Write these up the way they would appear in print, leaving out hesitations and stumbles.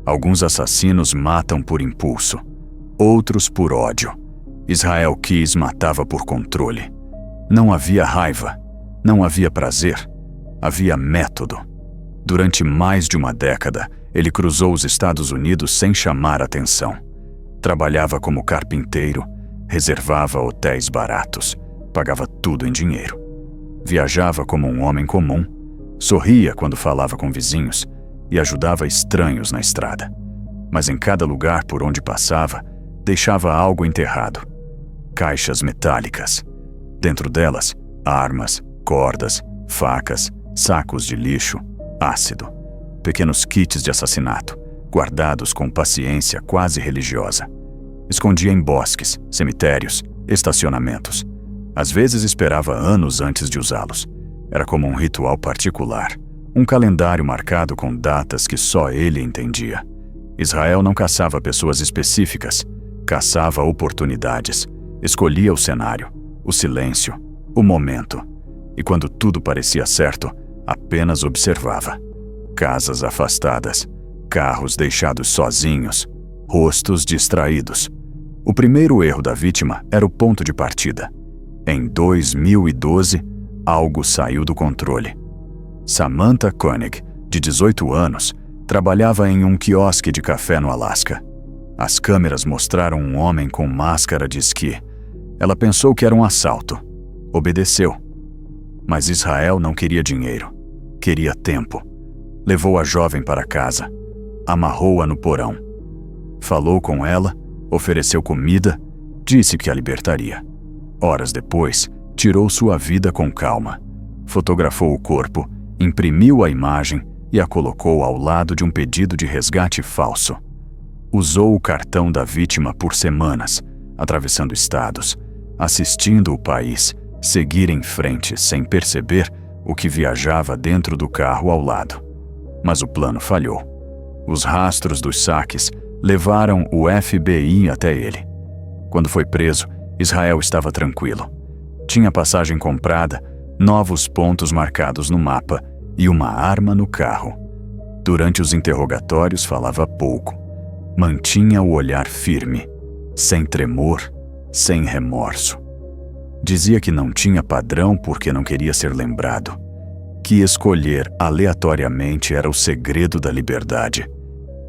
Alguns assassinos matam por impulso, outros por ódio. Israel Keyes matava por controle. Não havia raiva, não havia prazer, havia método. Durante mais de uma década, ele cruzou os Estados Unidos sem chamar atenção. Trabalhava como carpinteiro, reservava hotéis baratos, pagava tudo em dinheiro. Viajava como um homem comum, sorria quando falava com vizinhos e ajudava estranhos na estrada. Mas em cada lugar por onde passava, deixava algo enterrado. Caixas metálicas. Dentro delas, armas, cordas, facas, sacos de lixo, ácido. Pequenos kits de assassinato, guardados com paciência quase religiosa. Escondia em bosques, cemitérios, estacionamentos. Às vezes esperava anos antes de usá-los. Era como um ritual particular, um calendário marcado com datas que só ele entendia. Israel não caçava pessoas específicas, caçava oportunidades, escolhia o cenário, o silêncio, o momento. E quando tudo parecia certo, apenas observava. Casas afastadas, carros deixados sozinhos, rostos distraídos. O primeiro erro da vítima era o ponto de partida. Em 2012, algo saiu do controle. Samantha Koenig, de 18 anos, trabalhava em um quiosque de café no Alasca. As câmeras mostraram um homem com máscara de esqui. Ela pensou que era um assalto. Obedeceu. Mas Israel não queria dinheiro. Queria tempo. Levou a jovem para casa. Amarrou-a no porão. Falou com ela, ofereceu comida, disse que a libertaria. Horas depois, tirou sua vida com calma. Fotografou o corpo, imprimiu a imagem e a colocou ao lado de um pedido de resgate falso. Usou o cartão da vítima por semanas, atravessando estados, assistindo o país seguir em frente sem perceber o que viajava dentro do carro ao lado. Mas o plano falhou. Os rastros dos saques levaram o FBI até ele. Quando foi preso, Israel estava tranquilo. Tinha passagem comprada, novos pontos marcados no mapa e uma arma no carro. Durante os interrogatórios falava pouco. Mantinha o olhar firme, sem tremor, sem remorso. Dizia que não tinha padrão porque não queria ser lembrado. Que escolher aleatoriamente era o segredo da liberdade.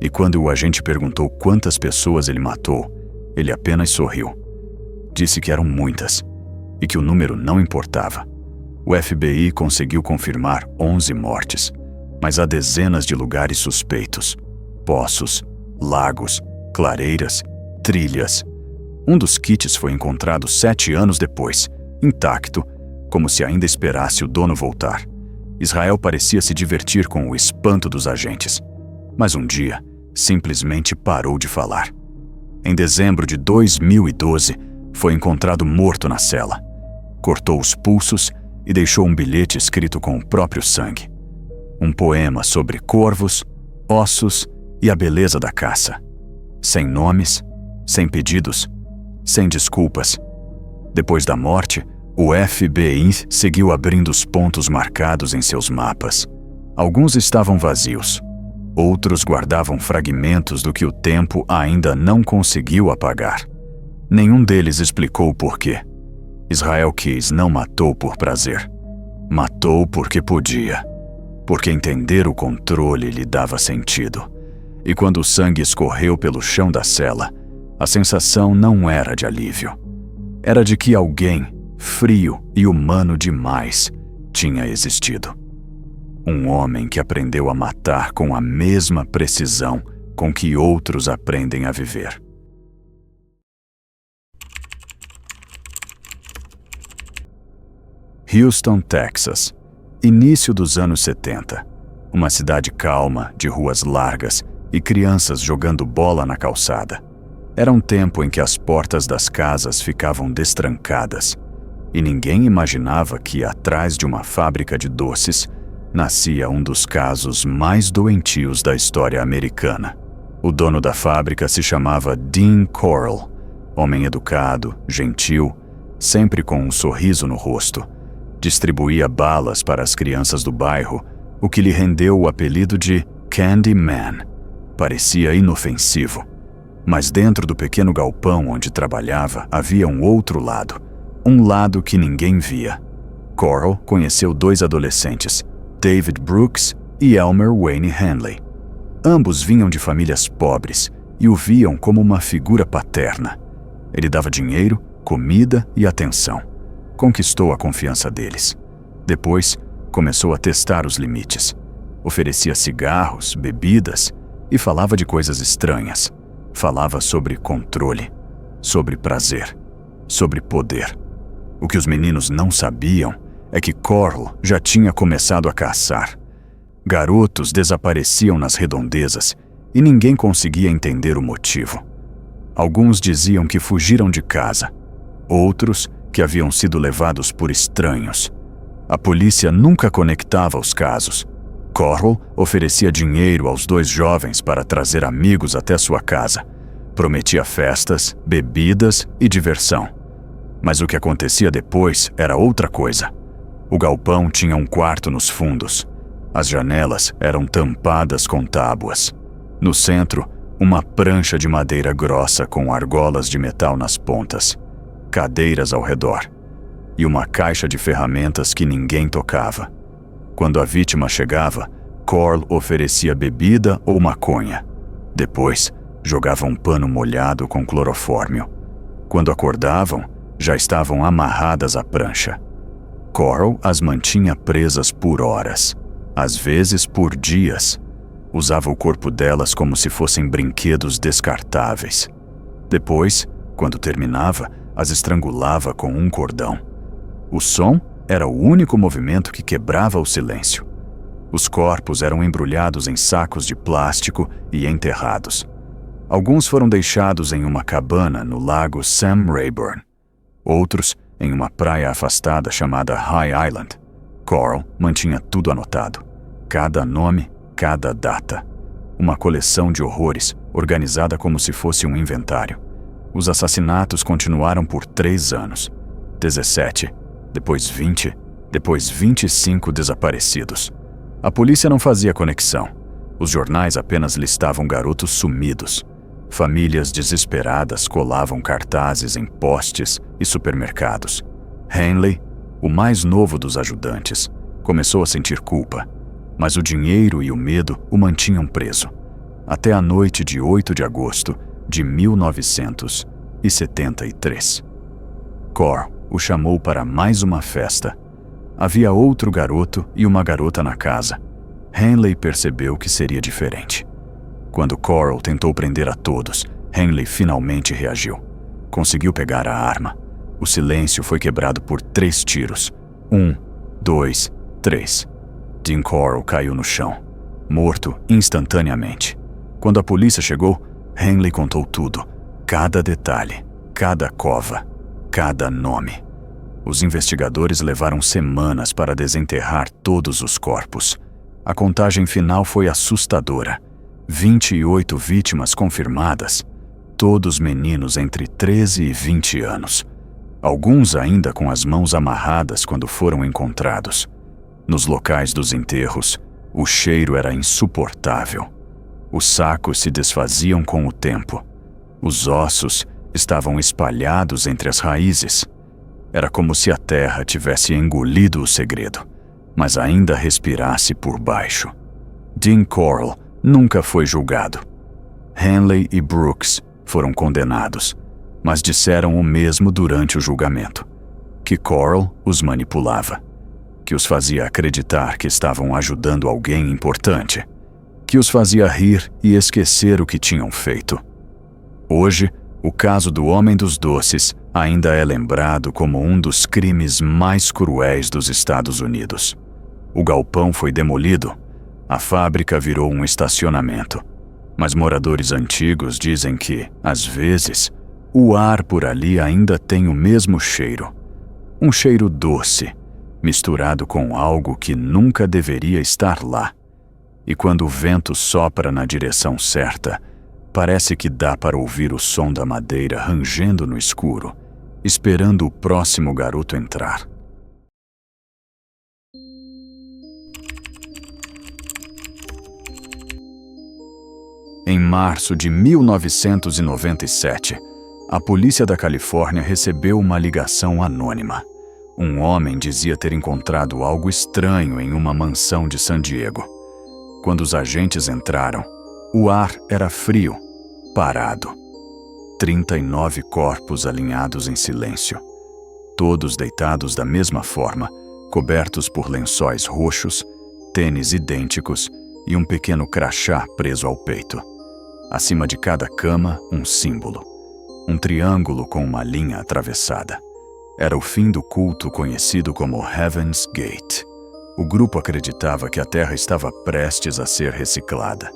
E quando o agente perguntou quantas pessoas ele matou, ele apenas sorriu. Disse que eram muitas e que o número não importava. O FBI conseguiu confirmar 11 mortes, mas há dezenas de lugares suspeitos. Poços, lagos, clareiras, trilhas. Um dos kits foi encontrado 7 anos depois, intacto, como se ainda esperasse o dono voltar. Israel parecia se divertir com o espanto dos agentes, mas um dia simplesmente parou de falar. Em dezembro de 2012, foi encontrado morto na cela. Cortou os pulsos e deixou um bilhete escrito com o próprio sangue. Um poema sobre corvos, ossos e a beleza da caça. Sem nomes, sem pedidos, sem desculpas. Depois da morte, o FBI seguiu abrindo os pontos marcados em seus mapas. Alguns estavam vazios. Outros guardavam fragmentos do que o tempo ainda não conseguiu apagar. Nenhum deles explicou o porquê. Israel Keyes não matou por prazer. Matou porque podia. Porque entender o controle lhe dava sentido. E quando o sangue escorreu pelo chão da cela, a sensação não era de alívio. Era de que alguém, frio e humano demais, tinha existido. Um homem que aprendeu a matar com a mesma precisão com que outros aprendem a viver. Houston, Texas. Início dos anos 70. Uma cidade calma, de ruas largas e crianças jogando bola na calçada. Era um tempo em que as portas das casas ficavam destrancadas e ninguém imaginava que, atrás de uma fábrica de doces, nascia um dos casos mais doentios da história americana. O dono da fábrica se chamava Dean Corll, homem educado, gentil, sempre com um sorriso no rosto. Distribuía balas para as crianças do bairro, o que lhe rendeu o apelido de Candy Man, parecia inofensivo. Mas dentro do pequeno galpão onde trabalhava havia um outro lado. Um lado que ninguém via. Coral conheceu 2 adolescentes, David Brooks e Elmer Wayne Hanley. Ambos vinham de famílias pobres e o viam como uma figura paterna. Ele dava dinheiro, comida e atenção. Conquistou a confiança deles. Depois, começou a testar os limites. Oferecia cigarros, bebidas e falava de coisas estranhas. Falava sobre controle, sobre prazer, sobre poder. O que os meninos não sabiam é que Coral já tinha começado a caçar. Garotos desapareciam nas redondezas e ninguém conseguia entender o motivo. Alguns diziam que fugiram de casa, outros que haviam sido levados por estranhos. A polícia nunca conectava os casos. Coral oferecia dinheiro aos 2 jovens para trazer amigos até sua casa. Prometia festas, bebidas e diversão. Mas o que acontecia depois era outra coisa. O galpão tinha um quarto nos fundos. As janelas eram tampadas com tábuas. No centro, uma prancha de madeira grossa com argolas de metal nas pontas, cadeiras ao redor e uma caixa de ferramentas que ninguém tocava. Quando a vítima chegava, Coral oferecia bebida ou maconha. Depois, jogava um pano molhado com clorofórmio. Quando acordavam, já estavam amarradas à prancha. Coral as mantinha presas por horas, às vezes por dias. Usava o corpo delas como se fossem brinquedos descartáveis. Depois, quando terminava, as estrangulava com um cordão. O som era o único movimento que quebrava o silêncio. Os corpos eram embrulhados em sacos de plástico e enterrados. Alguns foram deixados em uma cabana no lago Sam Rayburn. Outros em uma praia afastada chamada High Island. Coral mantinha tudo anotado. Cada nome, cada data. Uma coleção de horrores, organizada como se fosse um inventário. Os assassinatos continuaram por 3 anos. 17, depois 20, depois 25 desaparecidos. A polícia não fazia conexão. Os jornais apenas listavam garotos sumidos. Famílias desesperadas colavam cartazes em postes e supermercados. Hanley, o mais novo dos ajudantes, começou a sentir culpa, mas o dinheiro e o medo o mantinham preso. Até a noite de 8 de agosto de 1973. Coral o chamou para mais uma festa. Havia outro garoto e uma garota na casa. Hanley percebeu que seria diferente. Quando Coral tentou prender a todos, Hanley finalmente reagiu. Conseguiu pegar a arma. O silêncio foi quebrado por 3 tiros. 1, 2, 3. Dean Coral caiu no chão, morto instantaneamente. Quando a polícia chegou, Hanley contou tudo. Cada detalhe, cada cova, cada nome. Os investigadores levaram semanas para desenterrar todos os corpos. A contagem final foi assustadora. 28 vítimas confirmadas, todos meninos entre 13 e 20 anos. Alguns ainda com as mãos amarradas quando foram encontrados. Nos locais dos enterros, o cheiro era insuportável. Os sacos se desfaziam com o tempo. Os ossos estavam espalhados entre as raízes. Era como se a terra tivesse engolido o segredo, mas ainda respirasse por baixo. Dean Coral nunca foi julgado. Hanley e Brooks foram condenados, mas disseram o mesmo durante o julgamento: que Coral os manipulava, que os fazia acreditar que estavam ajudando alguém importante, que os fazia rir e esquecer o que tinham feito. Hoje, o caso do Homem dos Doces ainda é lembrado como um dos crimes mais cruéis dos Estados Unidos. O galpão foi demolido, a fábrica virou um estacionamento, mas moradores antigos dizem que, às vezes, o ar por ali ainda tem o mesmo cheiro. Um cheiro doce, misturado com algo que nunca deveria estar lá. E quando o vento sopra na direção certa, parece que dá para ouvir o som da madeira rangendo no escuro, esperando o próximo garoto entrar. Em março de 1997, a polícia da Califórnia recebeu uma ligação anônima. Um homem dizia ter encontrado algo estranho em uma mansão de San Diego. Quando os agentes entraram, o ar era frio, parado. 39 corpos alinhados em silêncio, todos deitados da mesma forma, cobertos por lençóis roxos, tênis idênticos e um pequeno crachá preso ao peito. Acima de cada cama, um símbolo. Um triângulo com uma linha atravessada. Era o fim do culto conhecido como Heaven's Gate. O grupo acreditava que a Terra estava prestes a ser reciclada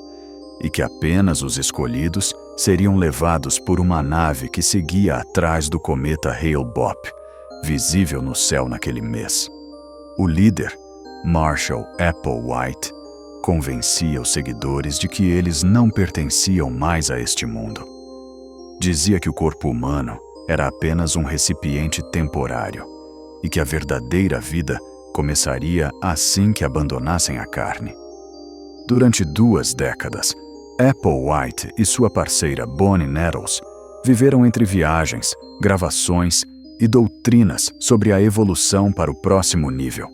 e que apenas os escolhidos seriam levados por uma nave que seguia atrás do cometa Hale-Bopp, visível no céu naquele mês. O líder, Marshall Applewhite, convencia os seguidores de que eles não pertenciam mais a este mundo. Dizia que o corpo humano era apenas um recipiente temporário e que a verdadeira vida começaria assim que abandonassem a carne. Durante 2 décadas, Applewhite e sua parceira Bonnie Nettles viveram entre viagens, gravações e doutrinas sobre a evolução para o próximo nível.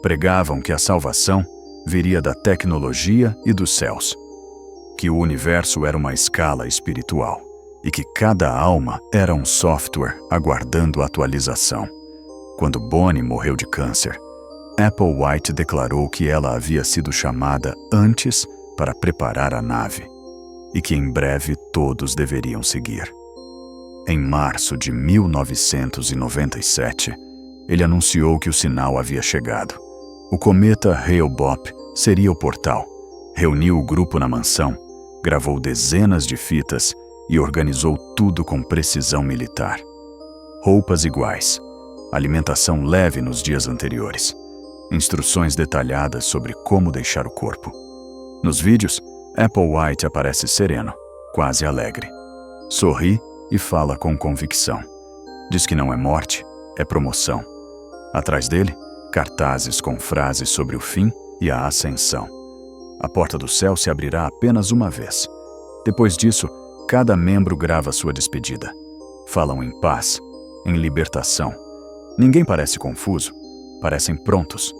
Pregavam que a salvação viria da tecnologia e dos céus, que o universo era uma escala espiritual e que cada alma era um software aguardando atualização. Quando Bonnie morreu de câncer, Applewhite declarou que ela havia sido chamada antes para preparar a nave e que em breve todos deveriam seguir. Em março de 1997, ele anunciou que o sinal havia chegado. O cometa Hale-Bopp seria o portal. Reuniu o grupo na mansão, gravou dezenas de fitas e organizou tudo com precisão militar. Roupas iguais, alimentação leve nos dias anteriores, instruções detalhadas sobre como deixar o corpo. Nos vídeos, Applewhite aparece sereno, quase alegre. Sorri e fala com convicção. Diz que não é morte, é promoção. Atrás dele, cartazes com frases sobre o fim e a ascensão. A porta do céu se abrirá apenas uma vez. Depois disso, cada membro grava sua despedida. Falam em paz, em libertação. Ninguém parece confuso, parecem prontos.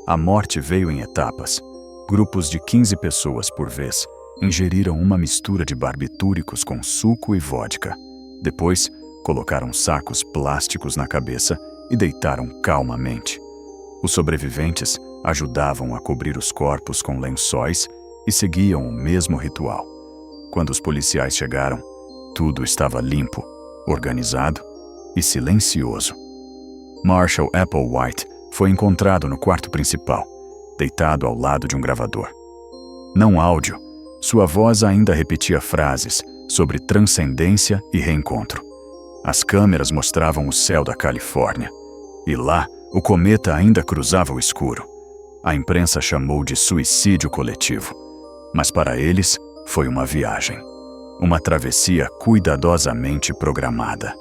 A morte veio em etapas. Grupos de 15 pessoas por vez ingeriram uma mistura de barbitúricos com suco e vodka. Depois, colocaram sacos plásticos na cabeça e deitaram calmamente. Os sobreviventes ajudavam a cobrir os corpos com lençóis e seguiam o mesmo ritual. Quando os policiais chegaram, tudo estava limpo, organizado e silencioso. Marshall Applewhite foi encontrado no quarto principal, deitado ao lado de um gravador. Não áudio, sua voz ainda repetia frases sobre transcendência e reencontro. As câmeras mostravam o céu da Califórnia, e lá o cometa ainda cruzava o escuro. A imprensa chamou de suicídio coletivo, mas para eles foi uma viagem, uma travessia cuidadosamente programada.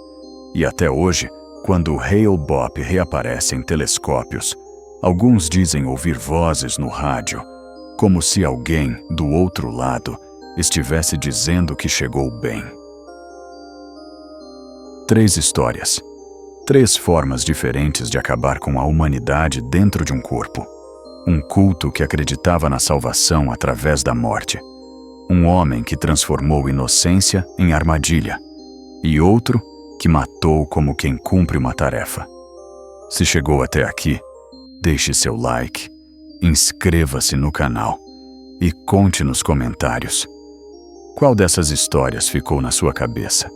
E até hoje, quando o Hale-Bopp reaparece em telescópios, alguns dizem ouvir vozes no rádio, como se alguém do outro lado estivesse dizendo que chegou bem. 3 histórias. 3 formas diferentes de acabar com a humanidade dentro de um corpo. Um culto que acreditava na salvação através da morte. Um homem que transformou inocência em armadilha. E outro que matou como quem cumpre uma tarefa. Se chegou até aqui, deixe seu like, inscreva-se no canal e conte nos comentários. Qual dessas histórias ficou na sua cabeça?